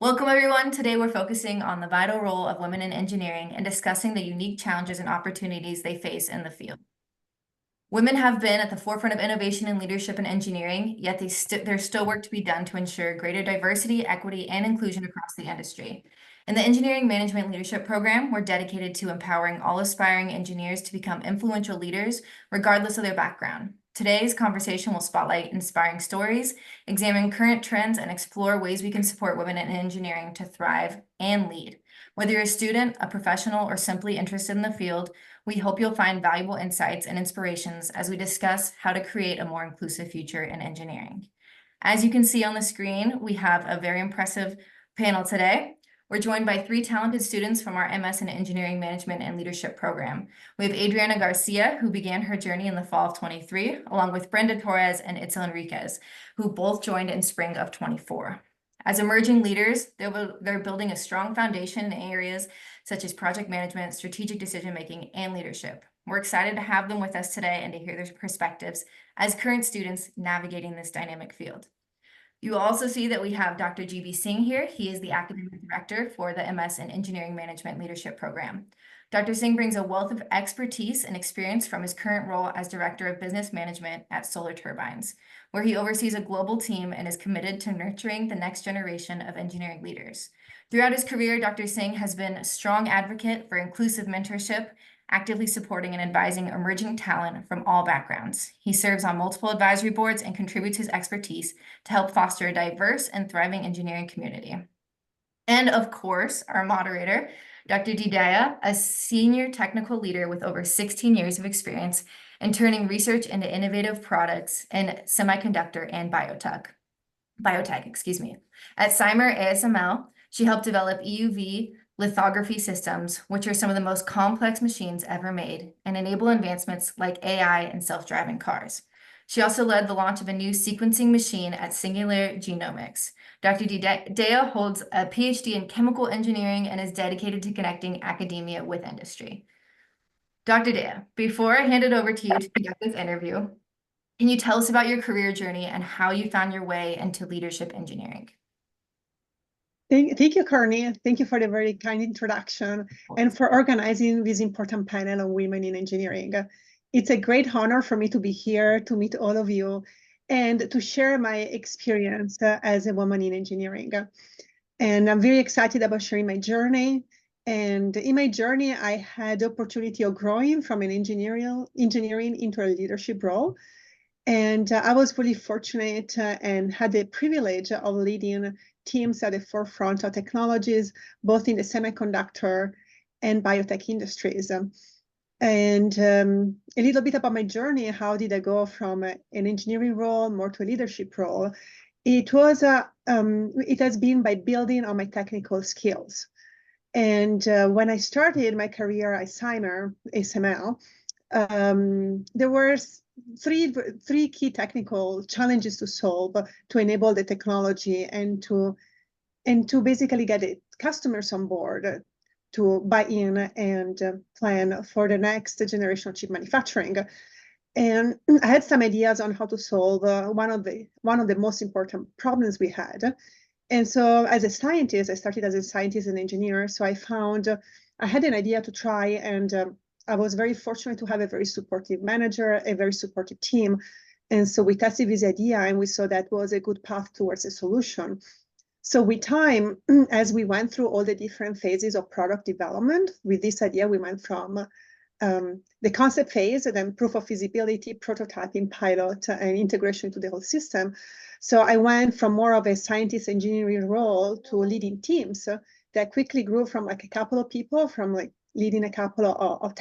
Welcome, everyone. Today, we're focusing on the vital role of women in engineering and discussing the unique challenges and opportunities they face in the field. Women have been at the forefront of innovation and leadership in engineering, yet there's still work to be done to ensure greater diversity, equity, and inclusion across the industry. In the Engineering Management Leadership Program, we're dedicated to empowering all aspiring engineers to become influential leaders, regardless of their background. Today's conversation will spotlight inspiring stories, examine current trends, and explore ways we can support women in engineering to thrive and lead. Whether you're a student, a professional, or simply interested in the field, we hope you'll find valuable insights and inspirations as we discuss how to create a more inclusive future in engineering. As you can see on the screen, we have a very impressive panel today. We're joined by three talented students from our MS in Engineering Management and Leadership program. We have Adriana Garcia, who began her journey in the fall of 23, along with Brenda Torres and Itzel Enriquez, who both joined in spring of 24. As emerging leaders, they're building a strong foundation in areas such as project management, strategic decision-making, and leadership. We're excited to have them with us today and to hear their perspectives as current students navigating this dynamic field. You will also see that we have Dr. G.B. Singh here. He is the Academic Director for the MS in Engineering Management Leadership Program. Dr. Singh brings a wealth of expertise and experience from his current role as Director of Business Management at Solar Turbines, where he oversees a global team and is committed to nurturing the next generation of engineering leaders. Throughout his career, Dr. Singh has been a strong advocate for inclusive mentorship, actively supporting and advising emerging talent from all backgrounds. He serves on multiple advisory boards and contributes his expertise to help foster a diverse and thriving engineering community. And of course, our moderator, Dr. De Dea, a senior technical leader with over 16 years of experience in turning research into innovative products in semiconductor and biotech. At Cymer ASML, she helped develop EUV lithography systems, which are some of the most complex machines ever made, and enable advancements like AI and self-driving cars. She also led the launch of a new sequencing machine at Singular Genomics. Dr. De Dea holds a PhD in chemical engineering and is dedicated to connecting academia with industry. Dr. Dea, before I hand it over to you to conduct this interview, can you tell us about your career journey and how you found your way into leadership engineering? Thank you, Courtney. Thank you for the very kind introduction and for organizing this important panel on women in engineering. It's a great honor for me to be here to meet all of you and to share my experience as a woman in engineering. And I'm very excited about sharing my journey. And in my journey, I had the opportunity of growing from an engineering into a leadership role. And I was really fortunate and had the privilege of leading teams at the forefront of technologies, both in the semiconductor and biotech industries. And a little bit about my journey, how did I go from an engineering role more to a leadership role? It has been by building on my technical skills. And when I started my career at Cymer ASML, there were three key technical challenges to solve to enable the technology and to basically get the customers on board to buy in and plan for the next generation of chip manufacturing. And I had some ideas on how to solve one of the most important problems we had. And so as a scientist, I started as a scientist and engineer. So I had an idea to try, and I was very fortunate to have a very supportive manager, a very supportive team. And so we tested this idea and we saw that was a good path towards a solution. So with time, as we went through all the different phases of product development, with this idea, we went from the concept phase, and then proof of feasibility, prototyping, pilot, and integration into the whole system. So I went from more of a scientist engineering role to leading teams that quickly grew from like a couple of people, from like leading a couple of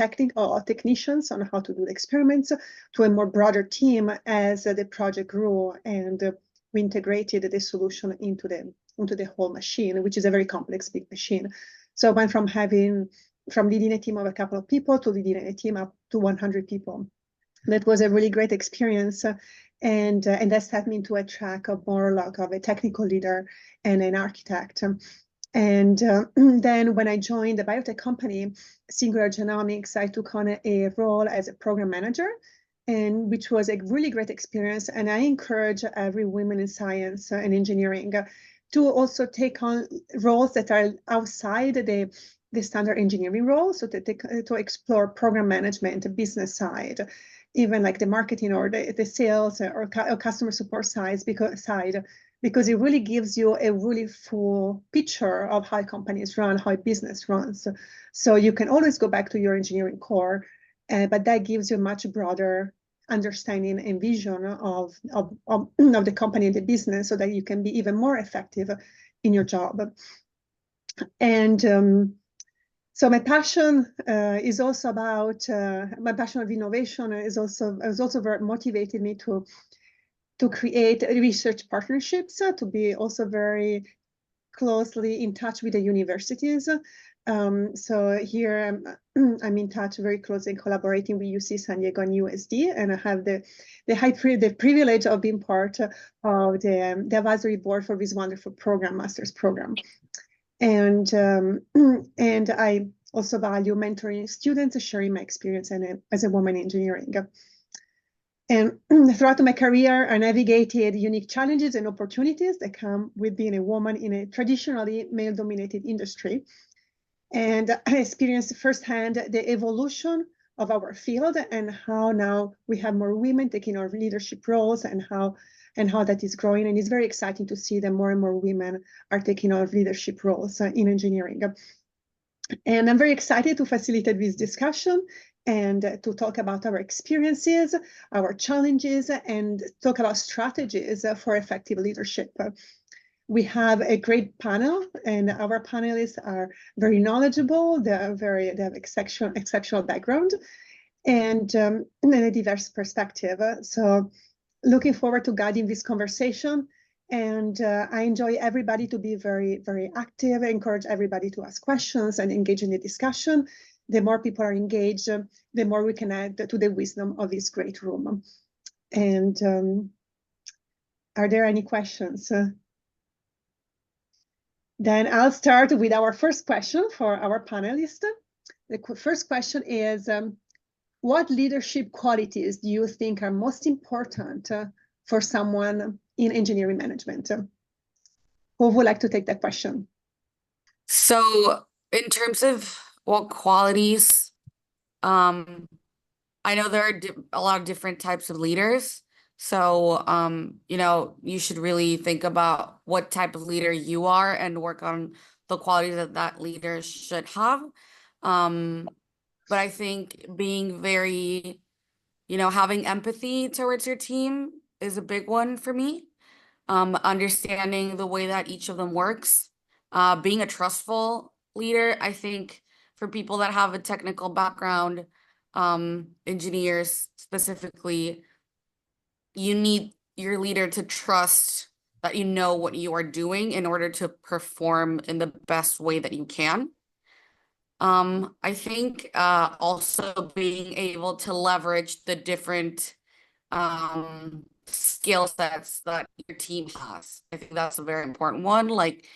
technicians on how to do the experiments, to a more broader team as the project grew and we integrated the solution into the whole machine, which is a very complex big machine. So I went from leading a team of a couple of people to leading a team up to 100 people. That was a really great experience. And that set me into a track of more like of a technical leader and an architect. And then when I joined the biotech company, Singular Genomics, I took on a role as a program manager, and which was a really great experience. And I encourage every woman in science and engineering to also take on roles that are outside the standard engineering role, so to explore program management, the business side, even like the marketing or the sales or customer support side, because it really gives you a really full picture of how companies run, how business runs. So you can always go back to your engineering core, but that gives you a much broader understanding and vision of the company and the business, so that you can be even more effective in your job. And so my passion is also about my passion of innovation has also very motivated me to create research partnerships, to be also very closely in touch with the universities. So here I'm in touch very closely, collaborating with UC San Diego and USD, and I have the privilege of being part of the advisory board for this wonderful program, master's program. And I also value mentoring students, sharing my experience as a woman in engineering. And throughout my career, I navigated unique challenges and opportunities that come with being a woman in a traditionally male-dominated industry. And I experienced firsthand the evolution of our field and how now we have more women taking on leadership roles, and how that is growing. And it's very exciting to see that more and more women are taking on leadership roles in engineering. And I'm very excited to facilitate this discussion and to talk about our experiences, our challenges, and talk about strategies for effective leadership. We have a great panel, and our panelists are very knowledgeable. They have exceptional background and a diverse perspective. So looking forward to guiding this conversation. And I enjoy everybody to be very, very active. I encourage everybody to ask questions and engage in the discussion. The more people are engaged, the more we can add to the wisdom of this great room. And are there any questions? Then I'll start with our first question for our panelists. The first question is, what leadership qualities do you think are most important for someone in engineering management? Who would like to take that question? So in terms of what qualities, I know there are a lot of different types of leaders. So, you should really think about what type of leader you are and work on the qualities that leader should have. But I think being very, having empathy towards your team is a big one for me. Understanding the way that each of them works, being a trustful leader. I think for people that have a technical background, engineers specifically, you need your leader to trust that you know what you are doing in order to perform in the best way that you can. I think also being able to leverage the different skill sets that your team has. I think that's a very important one, like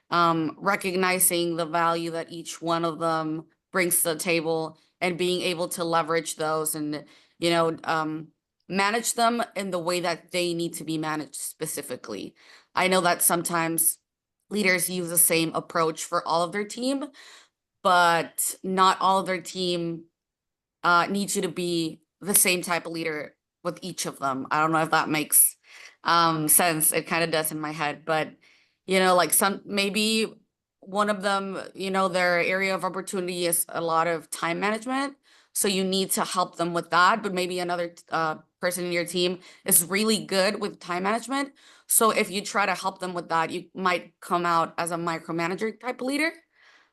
recognizing the value that each one of them brings to the table and being able to leverage those and, manage them in the way that they need to be managed specifically. I know that sometimes leaders use the same approach for all of their team, but not all of their team needs you to be the same type of leader with each of them. I don't know if that makes sense. It kind of does in my head, but like maybe one of them, their area of opportunity is a lot of time management. So you need to help them with that, but maybe another person in your team is really good with time management. So if you try to help them with that, you might come out as a micromanager type of leader.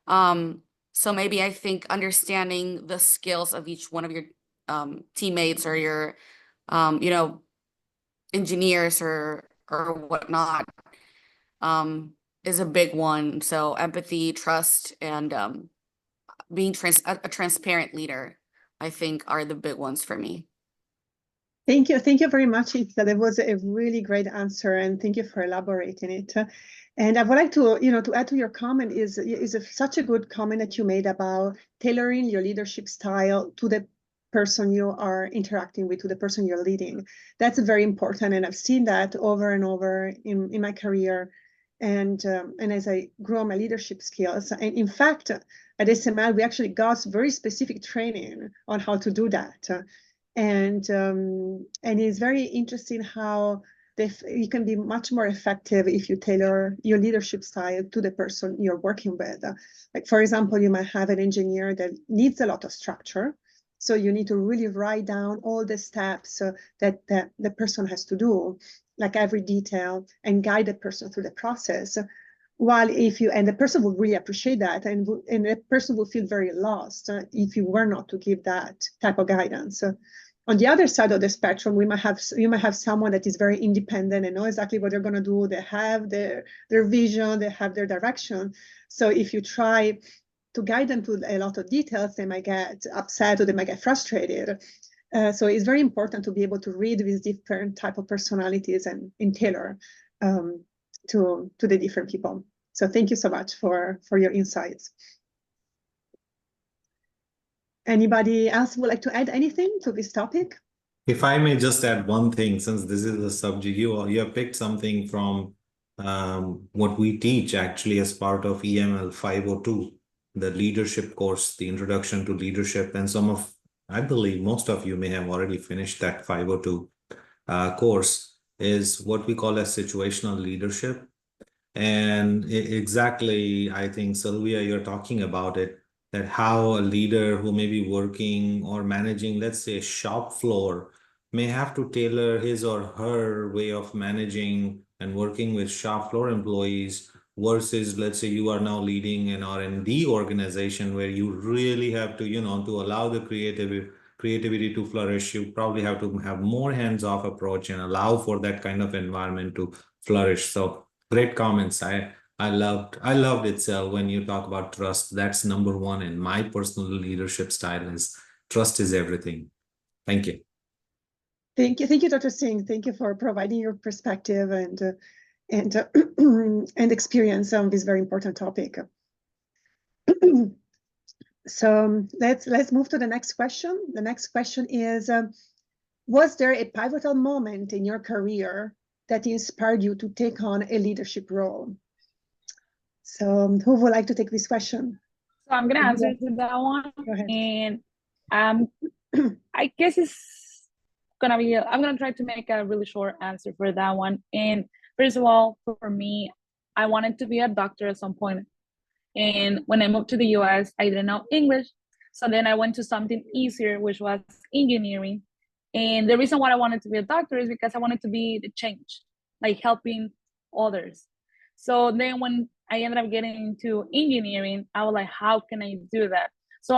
So maybe I think understanding the skills of each one of your teammates or your, engineers or whatnot, is a big one. So empathy, trust, and being a transparent leader, I think, are the big ones for me. Thank you very much, Ita. That was a really great answer, and thank you for elaborating it. And I would like to, to add to your comment is such a good comment that you made about tailoring your leadership style to the person you are interacting with, to the person you're leading. That's very important, and I've seen that over and over in my career. and as I grow my leadership skills. And in fact, at SML, we actually got very specific training on how to do that. And it's very interesting how you can be much more effective if you tailor your leadership style to the person you're working with. Like, for example, you might have an engineer that needs a lot of structure. So you need to really write down all the steps that the person has to do, like every detail, and guide the person through the process. While and the person will really appreciate that, and the person will feel very lost if you were not to give that type of guidance. On the other side of the spectrum, you might have someone that is very independent and know exactly what they're going to do. They have their vision, they have their direction. So if you try to guide them to a lot of details, they might get upset or they might get frustrated. So it's very important to be able to read with different type of personalities and tailor to the different people. So thank you so much for your insights. Anybody else would like to add anything to this topic? If I may just add one thing, since this is the subject, you have picked something from what we teach actually as part of EML 502, the leadership course, the introduction to leadership. And I believe most of you may have already finished that 502 course, is what we call as situational leadership. And exactly, I think, Silvia, you're talking about it, that how a leader who may be working or managing, let's say, a shop floor, may have to tailor his or her way of managing and working with shop floor employees versus, let's say, you are now leading an R&D organization where you really have to, to allow the creativity to flourish, you probably have to have more hands-off approach and allow for that kind of environment to flourish. So great comments. I loved it, Sel, when you talk about trust. That's number one in my personal leadership style is trust is everything. Thank you. Thank you, Dr. Singh. Thank you for providing your perspective and experience on this very important topic. So let's move to the next question. The next question is, was there a pivotal moment in your career that inspired you to take on a leadership role? So who would like to take this question? So I'm gonna answer to that one. Go ahead. And I guess I'm gonna try to make a really short answer for that one. And first of all, for me, I wanted to be a doctor at some point. And when I moved to the US, I didn't know English. So then I went to something easier, which was engineering. And the reason why I wanted to be a doctor is because I wanted to be the change, like helping others. So then when I ended up getting into engineering, I was like, how can I do that? So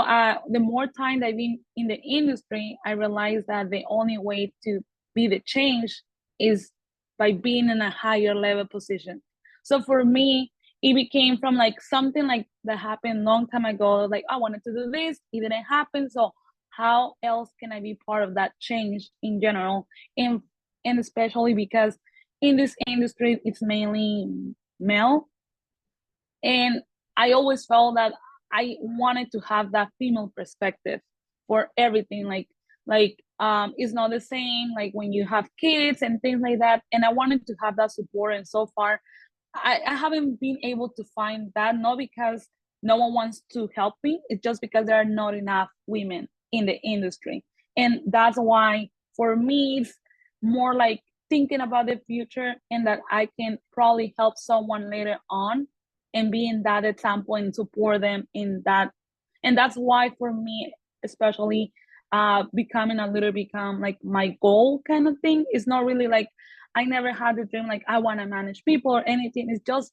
the more time that I've been in the industry, I realized that the only way to be the change is by being in a higher level position. So for me, it became from like something like that happened a long time ago, like I wanted to do this, it didn't happen. So how else can I be part of that change in general? And especially because in this industry, it's mainly male. And I always felt that I wanted to have that female perspective for everything. Like it's not the same, like when you have kids and things like that. And I wanted to have that support. And so far, I haven't been able to find that, not because no one wants to help me, it's just because there are not enough women in the industry. And that's why for me, it's more like thinking about the future and that I can probably help someone later on and be in that example and support them in that. And that's why for me, especially becoming a leader become like my goal kind of thing. It's not really like I never had the dream like I want to manage people or anything. It's just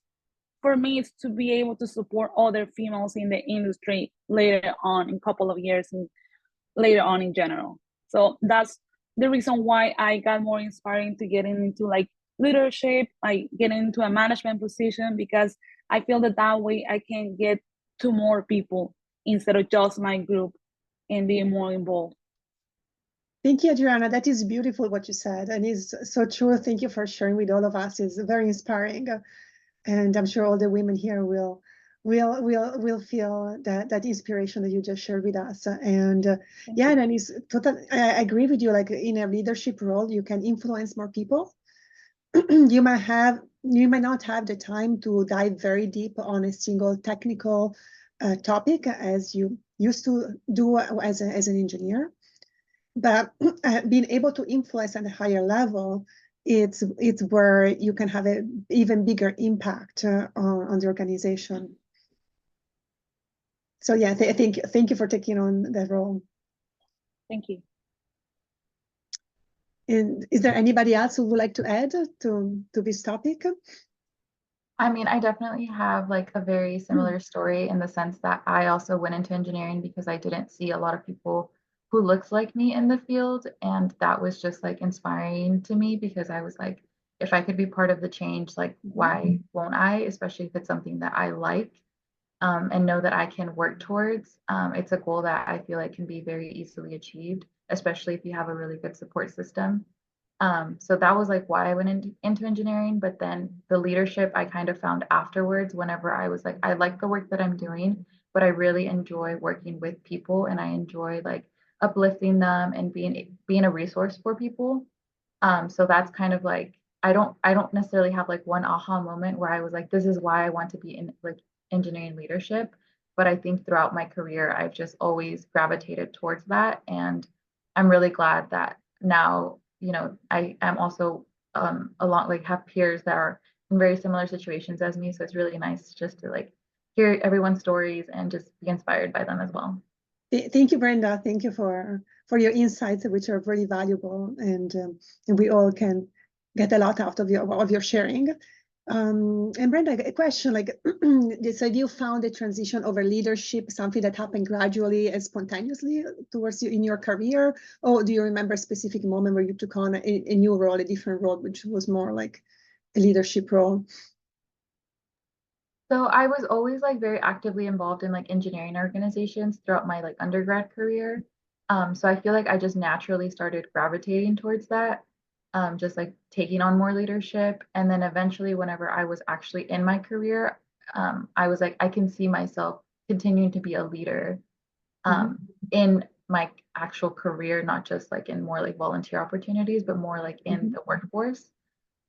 for me, it's to be able to support other females in the industry later on in a couple of years and later on in general. So that's the reason why I got more inspiring to getting into like leadership, like getting into a management position, because I feel that way I can get to more people instead of just my group and being more involved. Thank you, Adriana. That is beautiful what you said, and is so true. Thank you for sharing with all of us. It's very inspiring, and I'm sure all the women here will feel that inspiration that you just shared with us. And yeah, and it's total. I agree with you. Like in a leadership role, you can influence more people, you might not have the time to dive very deep on a single technical topic as you used to do as an engineer. But being able to influence at a higher level, it's where you can have an even bigger impact on the organization. So yeah, thank you for taking on that role. Thank you. And is there anybody else who would like to add to this topic? I mean, I definitely have like a very similar story in the sense that I also went into engineering because I didn't see a lot of people who looked like me in the field. And that was just like inspiring to me because I was like, if I could be part of the change, like, why won't I? Especially if it's something that I like and know that I can work towards. It's a goal that I feel like can be very easily achieved, especially if you have a really good support system. So that was like why I went into engineering. But then the leadership I kind of found afterwards, whenever I was like, I like the work that I'm doing, but I really enjoy working with people and I enjoy like uplifting them and being a resource for people. So that's kind of like I don't necessarily have like one aha moment where I was like, this is why I want to be in like engineering leadership. But I think throughout my career, I've just always gravitated towards that. And I'm really glad that now, you know, I am also along like have peers that are in very similar situations as me. So it's really nice just to like hear everyone's stories and just be inspired by them as well. Thank you, Brenda. Thank you for your insights, which are really valuable, and we all can get a lot out of your sharing. And Brenda, a question like, so you found the transition over leadership something that happened gradually and spontaneously towards you in your career, or do you remember a specific moment where you took on a new role, a different role, which was more like a leadership role? So I was always like very actively involved in like engineering organizations throughout my like undergrad career. So I feel like I just naturally started gravitating towards that, just like taking on more leadership. And then eventually, whenever I was actually in my career, I was like, I can see myself continuing to be a leader in my actual career, not just like in more like volunteer opportunities, but more like in the workforce.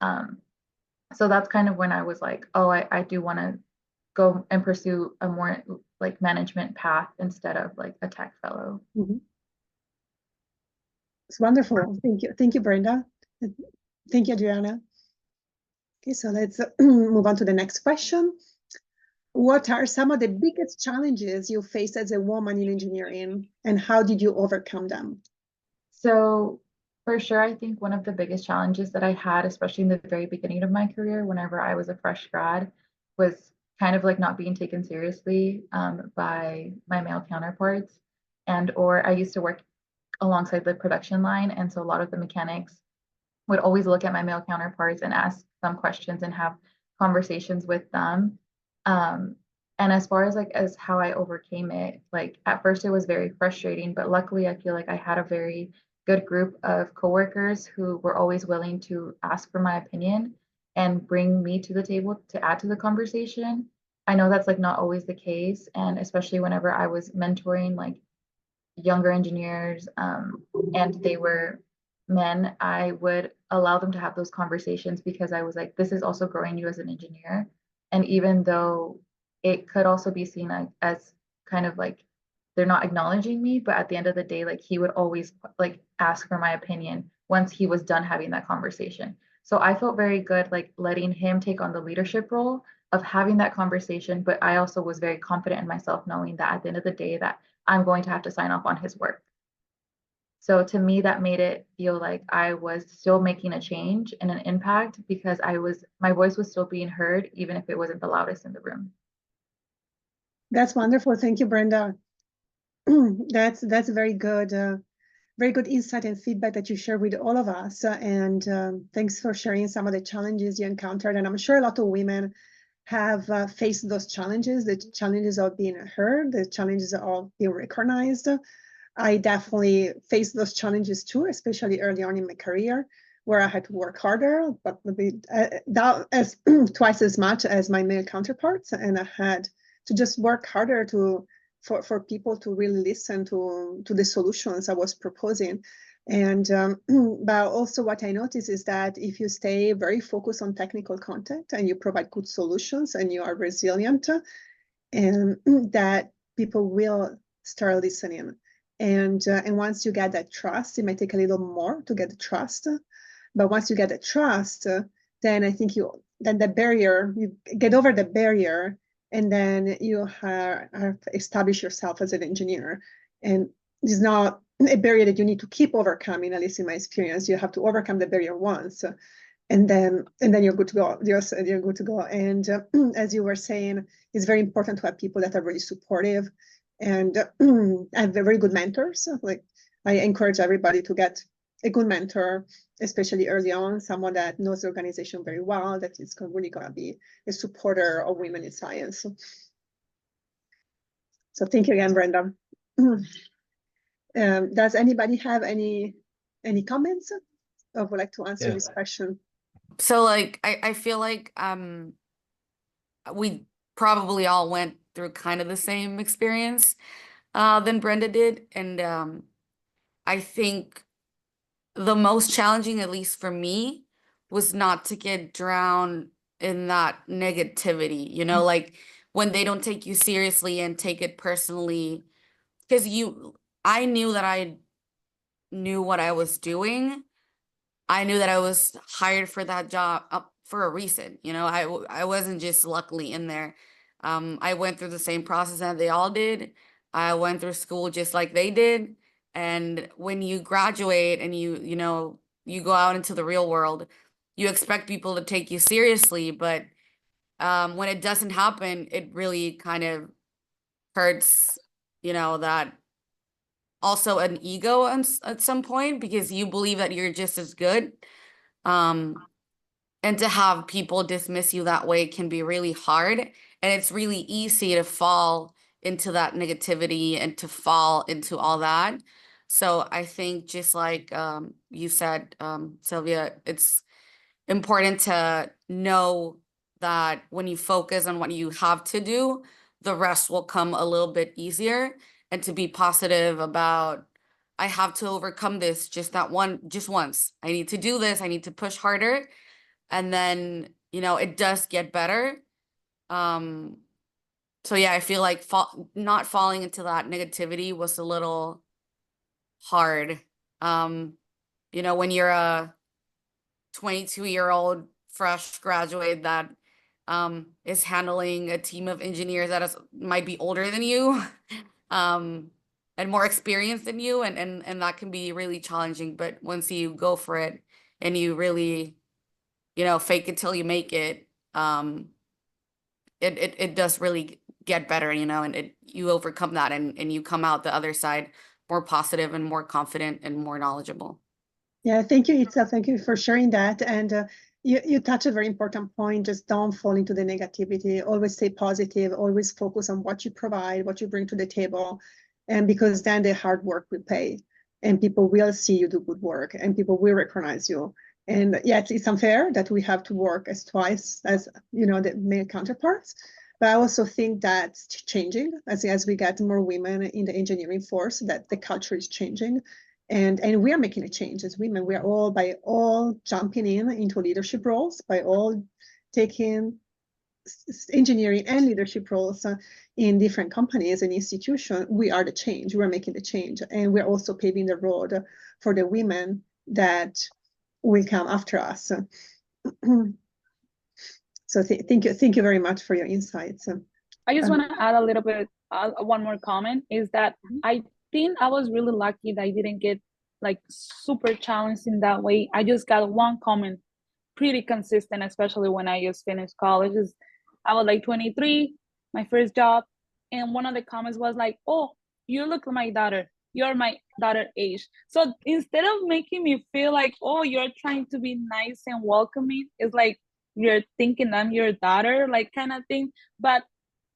So that's kind of when I was like, oh, I do want to go and pursue a more like management path instead of like a tech fellow. It's wonderful. Thank you, Brenda. Thank you, Adriana. Okay, so let's move on to the next question. What are some of the biggest challenges you faced as a woman in engineering, and how did you overcome them? So for sure, I think one of the biggest challenges that I had, especially in the very beginning of my career, whenever I was a fresh grad, was kind of like not being taken seriously by my male counterparts. And or I used to work alongside the production line. And so a lot of the mechanics would always look at my male counterparts and ask them questions and have conversations with them. And as far as like as how I overcame it, like at first it was very frustrating, but luckily I feel like I had a very good group of coworkers who were always willing to ask for my opinion and bring me to the table to add to the conversation. I know that's like not always the case, and especially whenever I was mentoring like younger engineers and they were men, I would allow them to have those conversations because I was like, this is also growing you as an engineer. And even though it could also be seen as kind of like they're not acknowledging me, but at the end of the day, like he would always like ask for my opinion once he was done having that conversation. So I felt very good like letting him take on the leadership role of having that conversation, but I also was very confident in myself knowing that at the end of the day that I'm going to have to sign off on his work. So to me, that made it feel like I was still making a change and an impact because my voice was still being heard, even if it wasn't the loudest in the room. That's wonderful. Thank you, Brenda. That's very good insight and feedback that you share with all of us. And thanks for sharing some of the challenges you encountered. And I'm sure a lot of women have faced those challenges, the challenges of being heard, the challenges of being recognized. I definitely faced those challenges too, especially early on in my career, where I had to work harder, but as twice as much as my male counterparts, and I had to just work harder for people to really listen to the solutions I was proposing. And but also what I notice is that if you stay very focused on technical content and you provide good solutions and you are resilient, and that people will start listening. And once you get that trust, it might take a little more to get the trust. But once you get the trust, then I think you get over the barrier, and then you have established yourself as an engineer. And it's not a barrier that you need to keep overcoming, at least in my experience. You have to overcome the barrier once, and then you're good to go. You're good to go. And as you were saying, it's very important to have people that are really supportive and have very good mentors. Like, I encourage everybody to get a good mentor, especially early on, someone that knows the organization very well, that is really going to be a supporter of women in science. So thank you again, Brenda. Does anybody have any comments or would like to answer this question? So like I feel like we probably all went through kind of the same experience than Brenda did. And I think the most challenging, at least for me, was not to get drowned in that negativity, you know, like when they don't take you seriously and take it personally, because I knew that I knew what I was doing. I knew that I was hired for that job for a reason. You know, I wasn't just luckily in there. I went through the same process that they all did. I went through school just like they did. And when you graduate and you know, you go out into the real world, you expect people to take you seriously. But when it doesn't happen, it really kind of hurts, you know, that also an ego at some point, because you believe that you're just as good. And to have people dismiss you that way can be really hard. And it's really easy to fall into that negativity and to fall into all that. So I think just like you said, Sylvia, it's important to know that when you focus on what you have to do, the rest will come a little bit easier, and to be positive about, I have to overcome this just once. I need to do this. I need to push harder. And then, you know, it does get better. So yeah, I feel like not falling into that negativity was a little hard. You know, when you're a 22-year-old fresh graduate that is handling a team of engineers that might be older than you, and more experienced than you, and that can be really challenging. But once you go for it and you really, you know, fake it till you make it, it does really get better, you know, and you overcome that and you come out the other side more positive and more confident and more knowledgeable. Yeah, thank you, Itza. Thank you for sharing that. And you touch a very important point. Just don't fall into the negativity. Always stay positive. Always focus on what you provide, what you bring to the table. And because then the hard work will pay, and people will see you do good work, and people will recognize you. And yes, it's unfair that we have to work as twice as, you know, the male counterparts. But I also think that's changing as we get more women in the engineering force, that the culture is changing. And we are making a change as women. We are all jumping into leadership roles, by all taking engineering and leadership roles in different companies and institutions. We are the change. We're making the change, and we're also paving the road for the women that will come after us. So thank you very much for your insights. I just want to add a little bit, one more comment, is that I think I was really lucky that I didn't get like super challenged in that way. I just got one comment pretty consistent, especially when I just finished college. I was like 23, my first job, and one of the comments was like, "Oh, you look like my daughter. You're my daughter age." So instead of making me feel like, "Oh, you're trying to be nice and welcoming," it's like you're thinking I'm your daughter, like kind of thing. But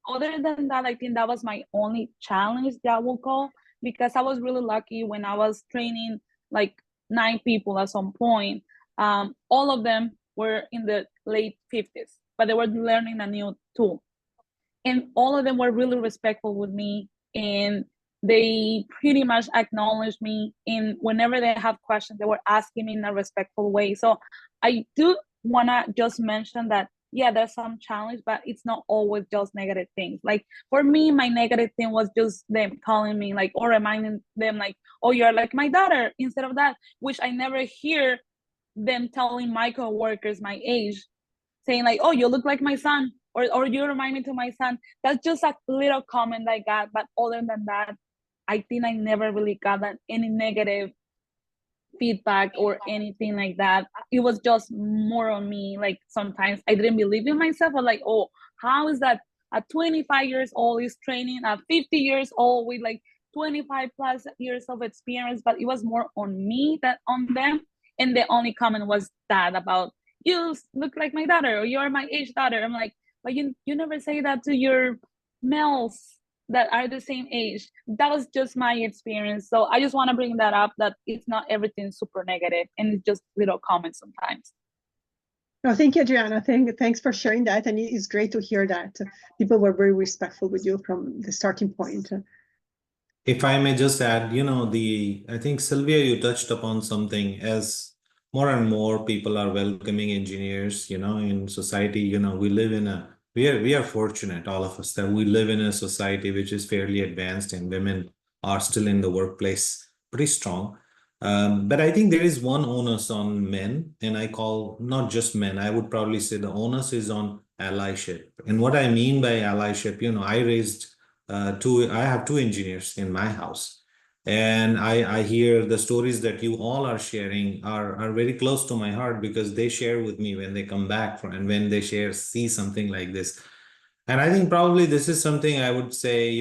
other than that, I think that was my only challenge that I will call, because I was really lucky when I was training like 9 people at some point. All of them were in the late 50s, but they were learning a new tool. And all of them were really respectful with me. And they pretty much acknowledge me, and whenever they have questions, they were asking me in a respectful way. So I do want to just mention that, yeah, there's some challenge, but it's not always just negative things. Like for me, my negative thing was just them calling me like, or reminding them like, oh, you're like my daughter, instead of that, which I never hear them telling my coworkers my age, saying like, oh, you look like my son, or you remind me to my son. That's just a little comment I got, but other than that, I think I never really got that any negative feedback or anything like that. It was just more on me. Like sometimes I didn't believe in myself. I'm like, oh, how is that a 25 years old is training a 50 years old with like 25 plus years of experience? But it was more on me than on them. And the only comment was that about, you look like my daughter, or you're my age daughter. I'm like, but you never say that to your males that are the same age. That was just my experience. So I just want to bring that up, that it's not everything super negative, and it's just little comments sometimes. No, thank you, Adriana. Thanks for sharing that. And it's great to hear that people were very respectful with you from the starting point. If I may just add, I think Sylvia, you touched upon something. As more and more people are welcoming engineers, in society, we are fortunate, all of us, that we live in a society which is fairly advanced and women are still in the workplace pretty strong. But I think there is one onus on men, and I call not just men, I would probably say the onus is on allyship. And what I mean by allyship, I have two engineers in my house, and I hear the stories that you all are sharing are very close to my heart, because they share with me when they come back and when they see something like this. And I think probably this is something I would say,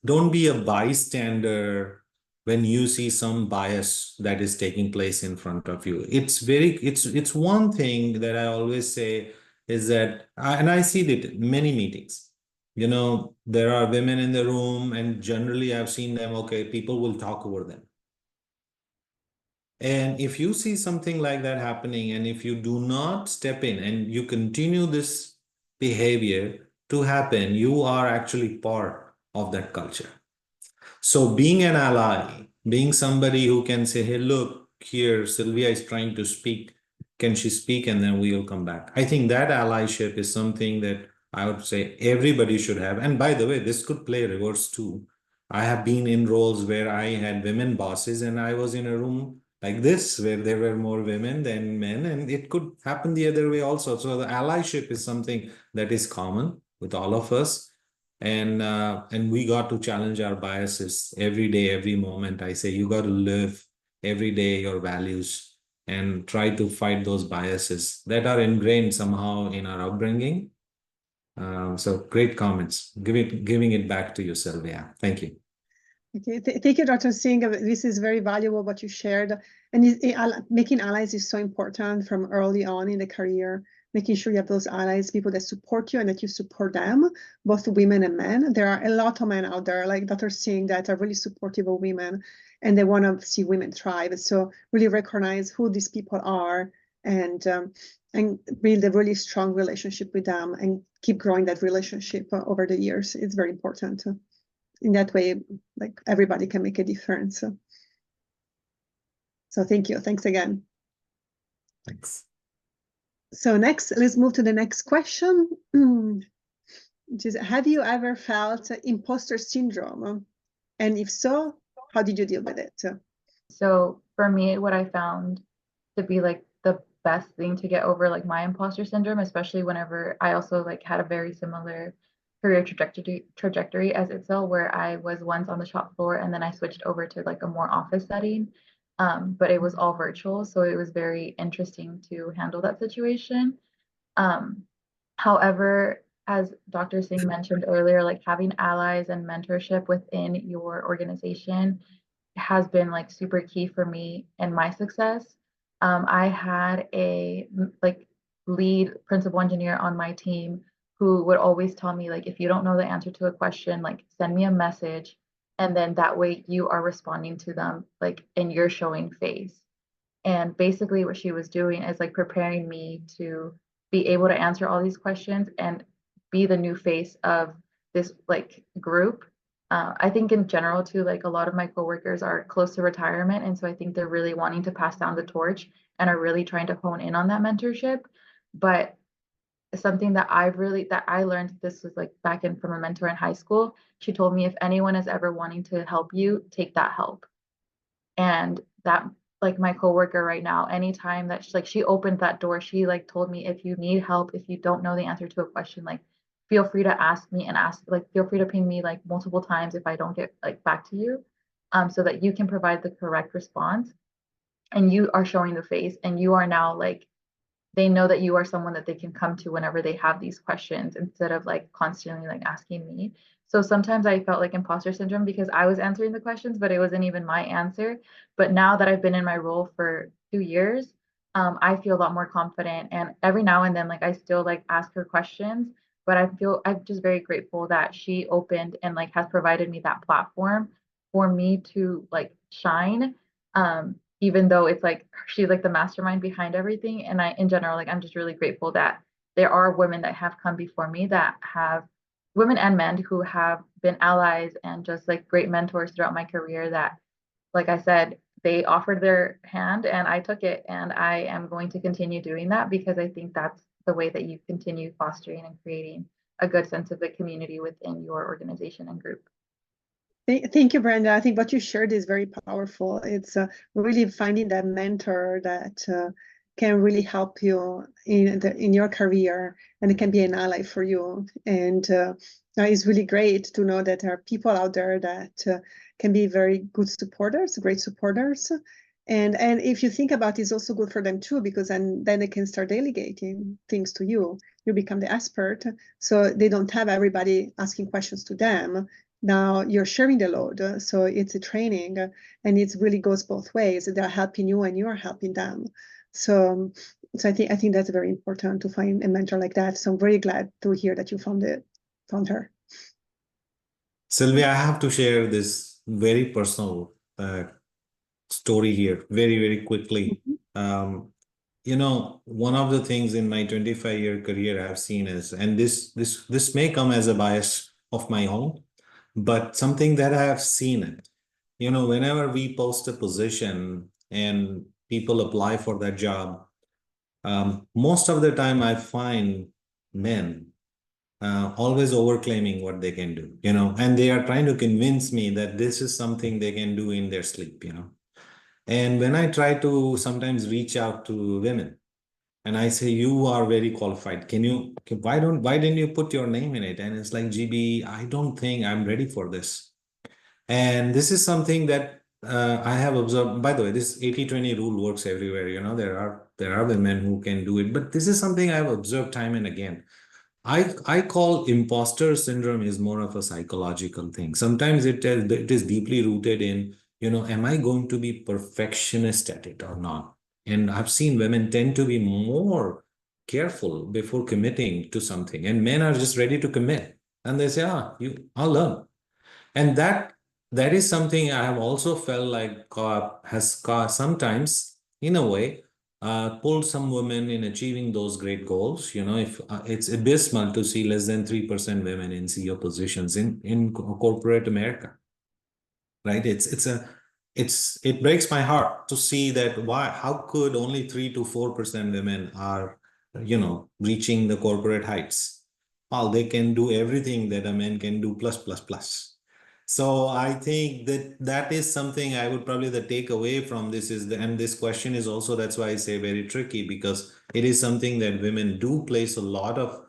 don't be a bystander when you see some bias that is taking place in front of you. It's one thing that I always say is that, and I see it in many meetings. There are women in the room, and generally I've seen them, okay, people will talk over them. And if you see something like that happening, and if you do not step in and you continue this behavior to happen, you are actually part of that culture. So being an ally, being somebody who can say, hey, look, here, Sylvia is trying to speak. Can she speak? And then we will come back. I think that allyship is something that I would say everybody should have. And by the way, this could play reverse too. I have been in roles where I had women bosses, and I was in a room like this where there were more women than men, and it could happen the other way also. So the allyship is something that is common with all of us. And we got to challenge our biases every day, every moment. I say you got to live every day your values and try to fight those biases that are ingrained somehow in our upbringing. So great comments. Giving it back to you, Sylvia. Thank you. Okay, thank you, Dr. Singh. This is very valuable what you shared. And making allies is so important from early on in the career, making sure you have those allies, people that support you and that you support them, both women and men. There are a lot of men out there, like Dr. Singh, that are really supportive of women, and they want to see women thrive. So really recognize who these people are, and build a really strong relationship with them and keep growing that relationship over the years. It's very important. In that way, like everybody can make a difference. So thank you. Thanks again. Thanks. So next, let's move to the next question, which is, have you ever felt imposter syndrome? And if so, how did you deal with it? So for me, what I found to be like the best thing to get over like my imposter syndrome, especially whenever I also like had a very similar career trajectory as Itzel, where I was once on the shop floor and then I switched over to like a more office setting. But it was all virtual, so it was very interesting to handle that situation. However, as Dr. Singh mentioned earlier, like having allies and mentorship within your organization has been like super key for me and my success. I had a like lead principal engineer on my team who would always tell me like, if you don't know the answer to a question, like send me a message, and then that way you are responding to them like, and you're showing face. And basically what she was doing is like preparing me to be able to answer all these questions and be the new face of this like group, I think in general too, like a lot of my coworkers are close to retirement, and so I think they're really wanting to pass down the torch and are really trying to hone in on that mentorship. But something that I learned, this was like back in from a mentor in high school. She told me, if anyone is ever wanting to help you, take that help. And that, like my coworker right now, anytime that she opened that door, she like told me, if you need help, if you don't know the answer to a question, like feel free to ask me, and feel free to ping me like multiple times if I don't get like back to you, so that you can provide the correct response. And you are showing the face, and you are now like, they know that you are someone that they can come to whenever they have these questions, instead of like constantly like asking me. So sometimes I felt like imposter syndrome because I was answering the questions, but it wasn't even my answer. But now that I've been in my role for 2 years, I feel a lot more confident. And every now and then, like I still like ask her questions, but I'm just very grateful that she opened and like has provided me that platform for me to like shine. Even though it's like she's like the mastermind behind everything. And in general, like I'm just really grateful that there are women that have come before me, that have women and men who have been allies and just like great mentors throughout my career, that, like I said, they offered their hand and I took it, and I am going to continue doing that, because I think that's the way that you continue fostering and creating a good sense of the community within your organization and group. Thank you, Brenda. I think what you shared is very powerful. It's really finding that mentor that can really help you in your career, and it can be an ally for you. And it's really great to know that there are people out there that can be very good supporters, great supporters. And if you think about it, it's also good for them too, because then they can start delegating things to you. You become the expert, so they don't have everybody asking questions to them. Now you're sharing the load, so it's a training, and it really goes both ways. They're helping you and you're helping them. So I think that's very important, to find a mentor like that. So I'm very glad to hear that you found her. Sylvia, I have to share this very personal story here, very, very quickly. You know, one of the things in my 25-year career I've seen is, and this may come as a bias of my own, but something that I have seen it. You know, whenever we post a position and people apply for that job, most of the time I find men always overclaiming what they can do, you know, and they are trying to convince me that this is something they can do in their sleep, you know. And when I try to sometimes reach out to women and I say, you are very qualified, why didn't you put your name in it? And it's like, GB, I don't think I'm ready for this. And this is something that I have observed. By the way, this 80-20 rule works everywhere. You know, there are women who can do it, but this is something I've observed time and again. I call imposter syndrome is more of a psychological thing. Sometimes it is deeply rooted in, you know, am I going to be perfectionist at it or not? And I've seen women tend to be more careful before committing to something, and men are just ready to commit, and they say, I'll learn. And that is something I have also felt like has sometimes, in a way, pulled some women in achieving those great goals. You know, if it's abysmal to see less than 3% women in CEO positions in corporate America, right? It breaks my heart to see that how could only 3 to 4% women are, you know, reaching the corporate heights, while they can do everything that a man can do plus plus plus. So I think that is something I would probably the take away from this is and this question is also, that's why I say very tricky, because it is something that women do place a lot of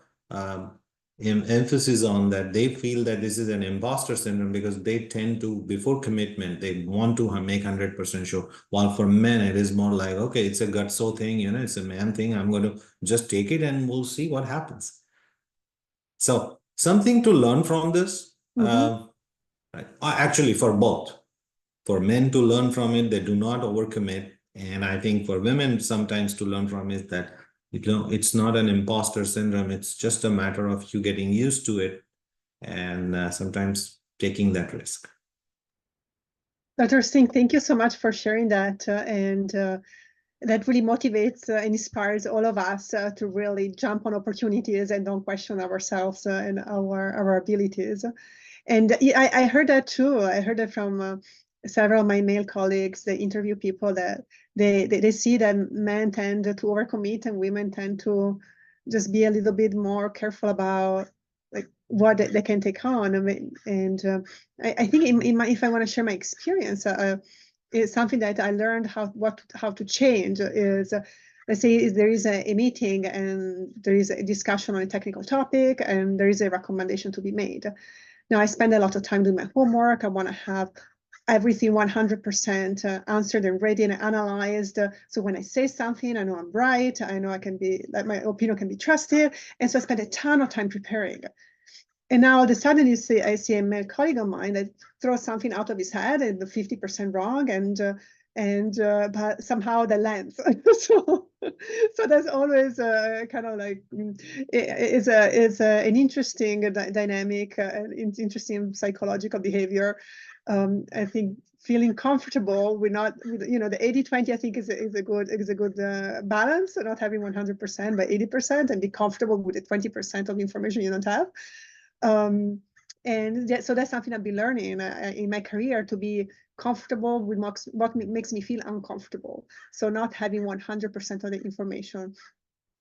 emphasis on, that they feel that this is an imposter syndrome because they tend to, before commitment, they want to make 100% sure. While for men, it is more like, okay, it's a gutso thing, you know, it's a man thing. I'm going to just take it and we'll see what happens. So something to learn from this. Right. Actually, for both, for men to learn from it, they do not overcommit. And I think for women, sometimes to learn from it that, you know, it's not an imposter syndrome. It's just a matter of you getting used to it and sometimes taking that risk. Dr. Singh, thank you so much for sharing that. That really motivates and inspires all of us to really jump on opportunities and don't question ourselves and our abilities. And I heard that too. I heard that from several of my male colleagues. They interview people that they see that men tend to overcommit and women tend to just be a little bit more careful about like what they can take on. I think if I want to share my experience, it's something that I learned how to change is. Let's say there is a meeting and there is a discussion on a technical topic and there is a recommendation to be made. Now I spend a lot of time doing my homework. I want to have everything 100% answered and ready and analyzed. So when I say something, I know I'm right. I know that my opinion can be trusted. And so I spend a ton of time preparing. And now all of a sudden I see a male colleague of mine that throws something out of his head and 50% wrong but somehow that lands. so that's always kind of like it's an interesting dynamic, interesting psychological behavior. I think feeling comfortable with the 80-20 I think is a good balance, not having 100% but 80% and be comfortable with the 20% of information you don't have. So that's something I've been learning in my career, to be comfortable with what makes me feel uncomfortable. So not having 100% of the information,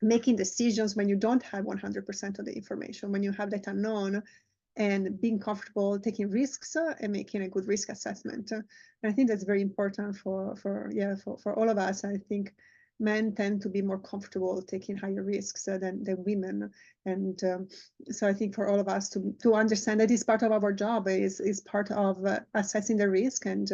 making decisions when you don't have 100% of the information, when you have that unknown, and being comfortable taking risks and making a good risk assessment. And I think that's very important for all of us. I think men tend to be more comfortable taking higher risks than women. And so I think for all of us to understand that is part of our job, is part of assessing the risk and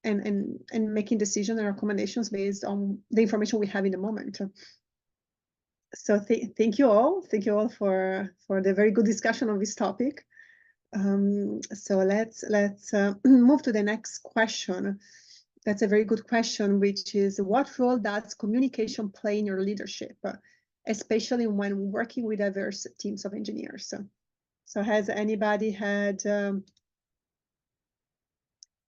making decisions and recommendations based on the information we have in the moment. So thank you all. Thank you all for the very good discussion on this topic. So let's move to the next question. That's a very good question, which is, what role does communication play in your leadership, especially when working with diverse teams of engineers? So has anybody had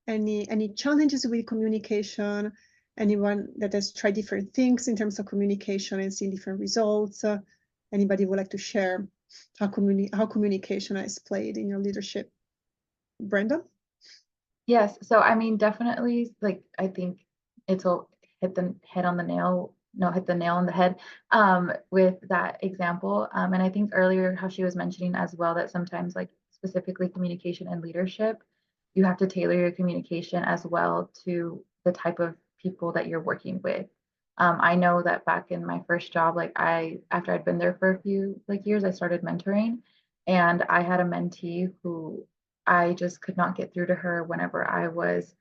any challenges with communication? Anyone that has tried different things in terms of communication and seen different results? Anybody would like to share how communication has played in your leadership? Brenda? Yes, so I mean, definitely, like, I think it'll hit the nail on the head with that example. And I think earlier how she was mentioning as well that sometimes, like, specifically communication and leadership, you have to tailor your communication as well to the type of people that you're working with. I know that back in my first job, like after I'd been there for a few years, I started mentoring, and I had a mentee who I just could not get through to her whenever I was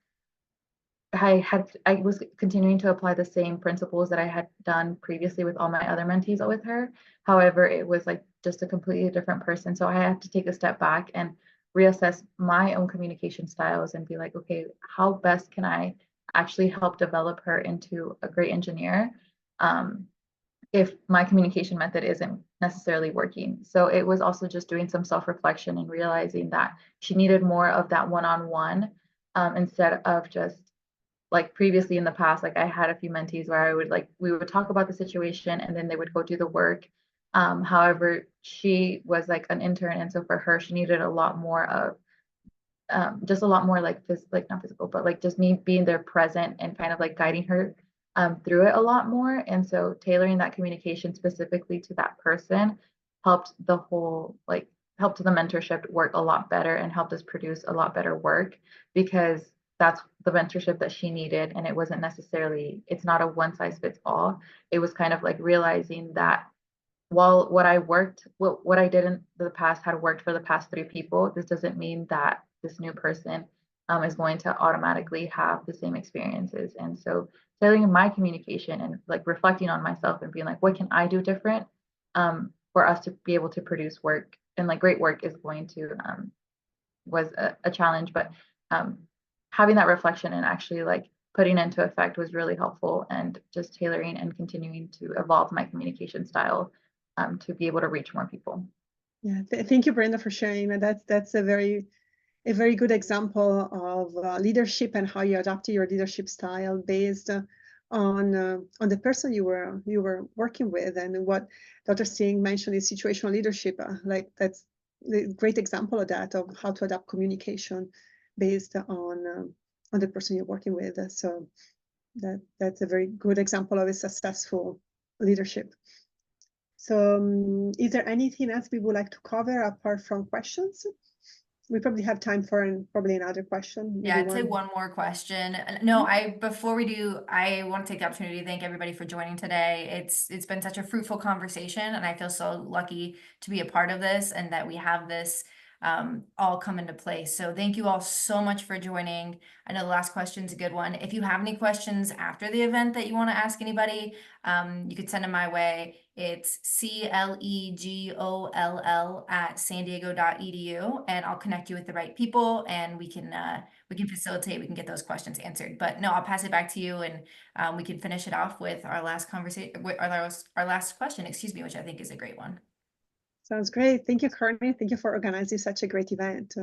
continuing to apply the same principles that I had done previously with all my other mentees with her. However, it was like just a completely different person. So I had to take a step back and reassess my own communication styles and be like, okay, how best can I actually help develop her into a great engineer if my communication method isn't necessarily working. So it was also just doing some self-reflection and realizing that she needed more of that one-on-one instead of just like previously in the past, like I had a few mentees where we would talk about the situation and then they would go do the work. However, she was like an intern, and so for her, she needed a lot more of just a lot more like this, like not physical, but like just me being there present and kind of like guiding her through it a lot more. And so tailoring that communication specifically to that person helped the mentorship work a lot better and helped us produce a lot better work, because that's the mentorship that she needed. And it's not a one size fits all. It was kind of like realizing that while what I did in the past had worked for the past 3 people, this doesn't mean that this new person is going to automatically have the same experiences. And so tailoring my communication and like reflecting on myself and being like, what can I do different for us to be able to produce work, and like great work was a challenge, but having that reflection and actually like putting into effect was really helpful, and just tailoring and continuing to evolve my communication style to be able to reach more people. Yeah, thank you, Brenda, for sharing. That's a very good example of leadership and how you adapted your leadership style based on the person you were working with. And what Dr. Singh mentioned is situational leadership. Like that's the great example of that, of how to adapt communication based on the person you're working with. So that's a very good example of a successful leadership. So is there anything else we would like to cover apart from questions? We probably have time for probably another question. Yeah, maybe I'd say one more question. No, before we do, I want to take the opportunity to thank everybody for joining today. It's been such a fruitful conversation, and I feel so lucky to be a part of this and that we have this all come into place. So thank you all so much for joining. I know the last question is a good one. If you have any questions after the event that you want to ask anybody, you could send them my way. It's clegoll@sandiego.edu, and I'll connect you with the right people, and we can facilitate, we can get those questions answered. But no, I'll pass it back to you, and we can finish it off with our last conversation, with our last question, excuse me, which I think is a great one. Sounds great. Thank you, Courtney. Thank you for organizing such a great event.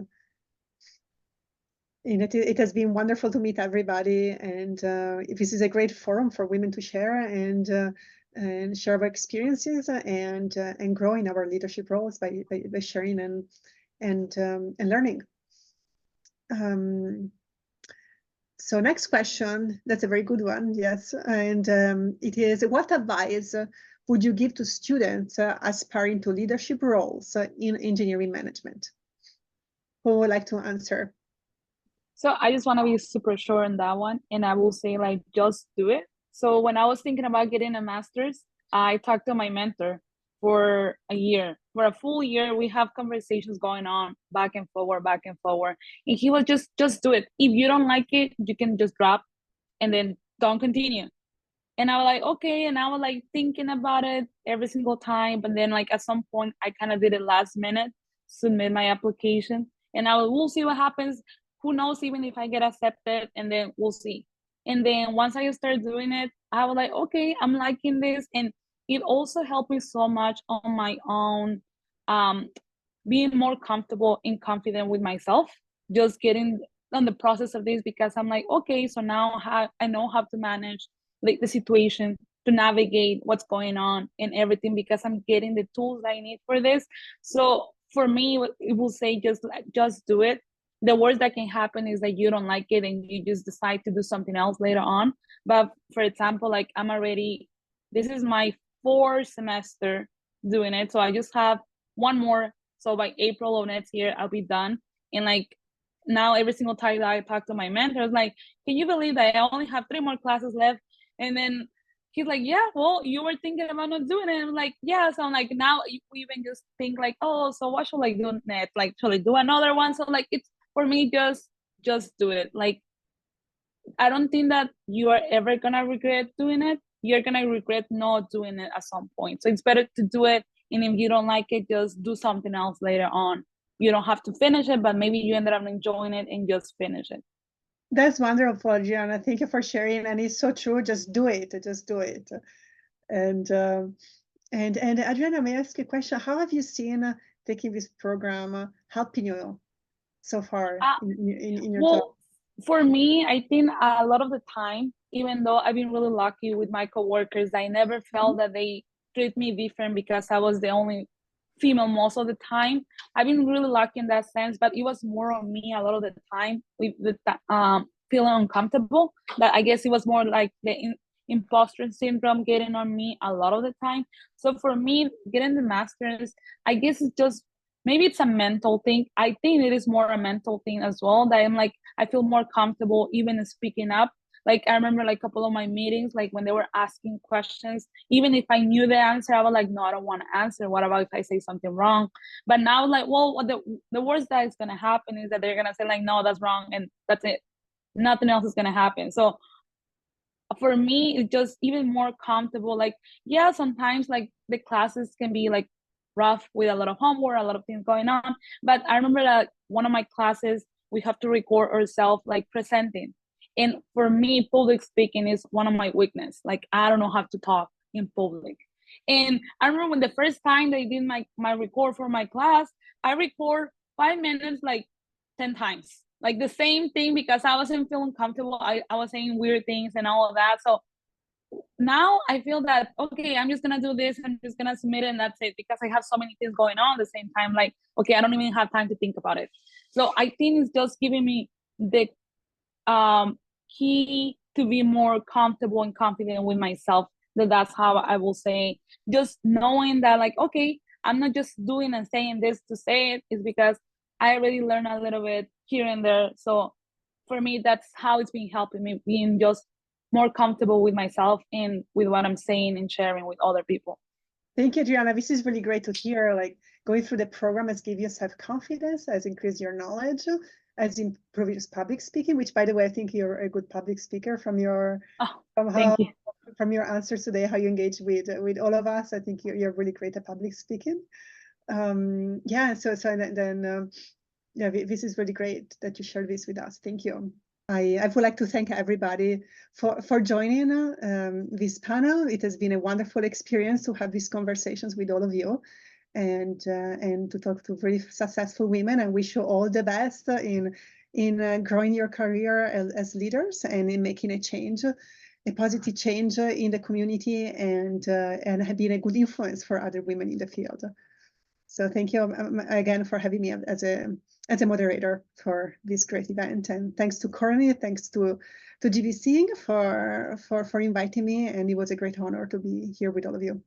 And it has been wonderful to meet everybody. And this is a great forum for women to share and share our experiences and grow in our leadership roles by sharing and learning. So next question, that's a very good one, yes. And it is, what advice would you give to students aspiring to leadership roles in engineering management? Who would like to answer? So I just want to be super short on that one, and I will say, like, just do it. So when I was thinking about getting a master's, I talked to my mentor for a year. For a full year, we have conversations going on back and forward, and he was just do it. If you don't like it, you can just drop and then don't continue. And I was like, okay. And I was like thinking about it every single time. But then like at some point, I kind of did it last minute, submit my application. And we'll see what happens. Who knows, even if I get accepted, and then we'll see. And then once I started doing it, I was like, okay, I'm liking this. And it also helped me so much on my own, being more comfortable and confident with myself, just getting on the process of this, because I'm like, okay, so now I know how to manage like the situation, to navigate what's going on and everything, because I'm getting the tools I need for this. So for me, it will say just do it. The worst that can happen is that you don't like it and you just decide to do something else later on. But for example, like this is my 4th semester doing it. So I just have one more. So by April of next year, I'll be done. And like now every single time that I talk to my mentor, I was like, can you believe that I only have 3 more classes left? And then he's like, yeah, well, you were thinking about not doing it. And I'm like, yeah. So I'm like, now you even just think like, oh, so what should I do next? Like, should I do another one? So like, it's for me, just do it. Like, I don't think that you are ever gonna regret doing it. You're gonna regret not doing it at some point. So it's better to do it. And if you don't like it, just do something else later on. You don't have to finish it, but maybe you ended up enjoying it and just finish it. That's wonderful, Adriana. Thank you for sharing. And it's so true. Just do it. Just do it. And Adriana, may I ask a question? How have you seen taking this program helping you so far in your job? For me, I think a lot of the time, even though I've been really lucky with my coworkers, I never felt that they treat me different because I was the only female most of the time. I've been really lucky in that sense, but it was more on me a lot of the time with feeling uncomfortable. That I guess it was more like the imposter syndrome getting on me a lot of the time. So for me, getting the master's, I guess it's just, maybe it's a mental thing. I think it is more a mental thing as well, that I'm like, I feel more comfortable even speaking up. Like I remember like a couple of my meetings, like when they were asking questions, even if I knew the answer, I was like, no, I don't want to answer. What about if I say something wrong? But now like, well, the worst that is going to happen is that they're going to say like, no, that's wrong. And that's it. Nothing else is going to happen. So for me, it's just even more comfortable. Like, yeah, sometimes like the classes can be like rough with a lot of homework, a lot of things going on. But I remember that one of my classes, we have to record ourselves like presenting. And for me, public speaking is one of my weakness. Like, I don't know how to talk in public. And I remember when the first time they did my record for my class, I record 5 minutes, like 10 times. Like the same thing, because I wasn't feeling comfortable. I was saying weird things and all of that. So now I feel that, okay, I'm just gonna do this, I'm just gonna submit it and that's it, because I have so many things going on at the same time. Like, okay, I don't even have time to think about it. So I think it's just giving me the key to be more comfortable and confident with myself. That's how I will say, just knowing that, like, okay, I'm not just doing and saying this to say it, is because I already learned a little bit here and there. So for me, that's how it's been helping me, being just more comfortable with myself and with what I'm saying and sharing with other people. Thank you, Adriana. This is really great to hear. Like, going through the program has given you self-confidence, has increased your knowledge, has improved your public speaking, which, by the way, I think you're a good public speaker from your Thank you. from your answers today, how you engage with all of us. I think you're really great at public speaking. Yeah, so then yeah, this is really great that you shared this with us. Thank you. I would like to thank everybody for joining this panel. It has been a wonderful experience to have these conversations with all of you, and to talk to very successful women. I wish you all the best in growing your career as leaders and in making a change, a positive change in the community, and being a good influence for other women in the field. So thank you again for having me as a moderator for this great event, and thanks to Courtney, thanks to GB Singh for inviting me, and it was a great honor to be here with all of you.